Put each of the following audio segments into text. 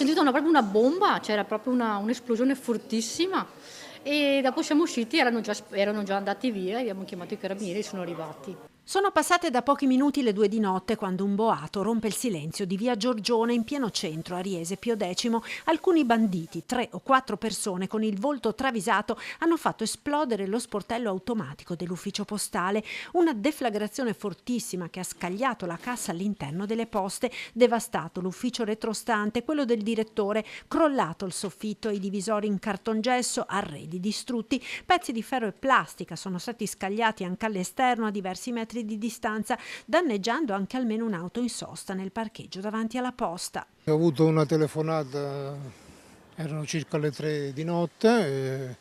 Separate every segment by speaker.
Speaker 1: sentito proprio una bomba, c'era proprio un'esplosione fortissima e dopo siamo usciti, erano già andati via, abbiamo chiamato i carabinieri e sono arrivati.
Speaker 2: Sono passate da pochi minuti le 2 di notte quando un boato rompe il silenzio di via Giorgione in pieno centro a Riese Pio X. Alcuni banditi, 3 o 4 persone con il volto travisato, hanno fatto esplodere lo sportello automatico dell'ufficio postale. Una deflagrazione fortissima che ha scagliato la cassa all'interno delle poste, devastato l'ufficio retrostante, quello del direttore, crollato il soffitto e i divisori in cartongesso, arredi distrutti, pezzi di ferro e plastica sono stati scagliati anche all'esterno a diversi metri di distanza, danneggiando anche almeno un'auto in sosta nel parcheggio davanti alla posta.
Speaker 3: Ho avuto una telefonata, erano circa le 3 di notte,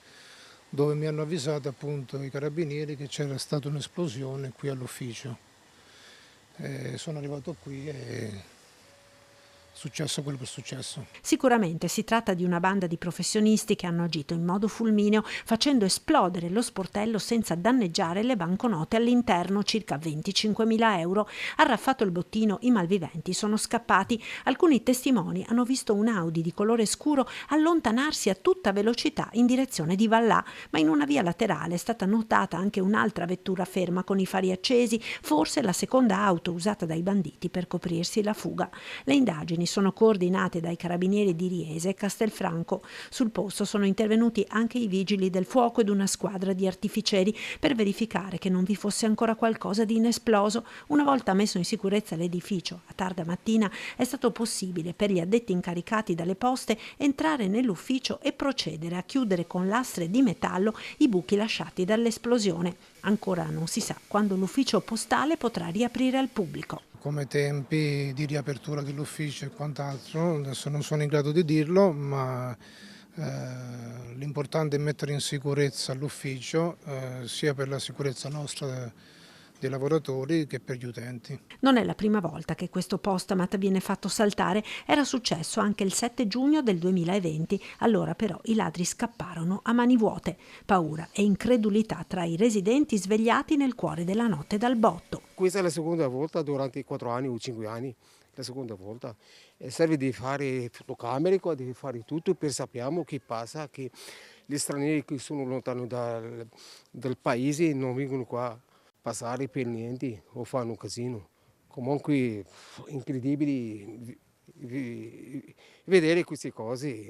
Speaker 3: dove mi hanno avvisato appunto i carabinieri che c'era stata un'esplosione qui all'ufficio. Sono arrivato qui e è successo quello che è successo.
Speaker 2: Sicuramente si tratta di una banda di professionisti che hanno agito in modo fulmineo, facendo esplodere lo sportello senza danneggiare le banconote all'interno, circa 25.000 euro. Arraffato il bottino, i malviventi sono scappati. Alcuni testimoni hanno visto un Audi di colore scuro allontanarsi a tutta velocità in direzione di Vallà, ma in una via laterale è stata notata anche un'altra vettura ferma con i fari accesi, forse la seconda auto usata dai banditi per coprirsi la fuga. Le indagini sono coordinate dai carabinieri di Riese e Castelfranco. Sul posto sono intervenuti anche i vigili del fuoco ed una squadra di artificieri per verificare che non vi fosse ancora qualcosa di inesploso. Una volta messo in sicurezza l'edificio, a tarda mattina è stato possibile per gli addetti incaricati dalle poste entrare nell'ufficio e procedere a chiudere con lastre di metallo i buchi lasciati dall'esplosione. Ancora non si sa quando l'ufficio postale potrà riaprire al pubblico.
Speaker 3: Come tempi di riapertura dell'ufficio e quant'altro, adesso non sono in grado di dirlo, ma l'importante è mettere in sicurezza l'ufficio, sia per la sicurezza nostra dei lavoratori che per gli utenti.
Speaker 2: Non è la prima volta che questo postamat viene fatto saltare, era successo anche il 7 giugno del 2020, allora però i ladri scapparono a mani vuote. Paura e incredulità tra i residenti svegliati nel cuore della notte dal botto.
Speaker 4: Questa è la seconda volta durante i 4 anni o 5 anni, la seconda volta. E serve di fare fotocamere, di fare tutto per sappiamo che passa, che gli stranieri che sono lontani dal paese non vengono qua a passare per niente o fanno un casino. Comunque incredibile vedere queste cose.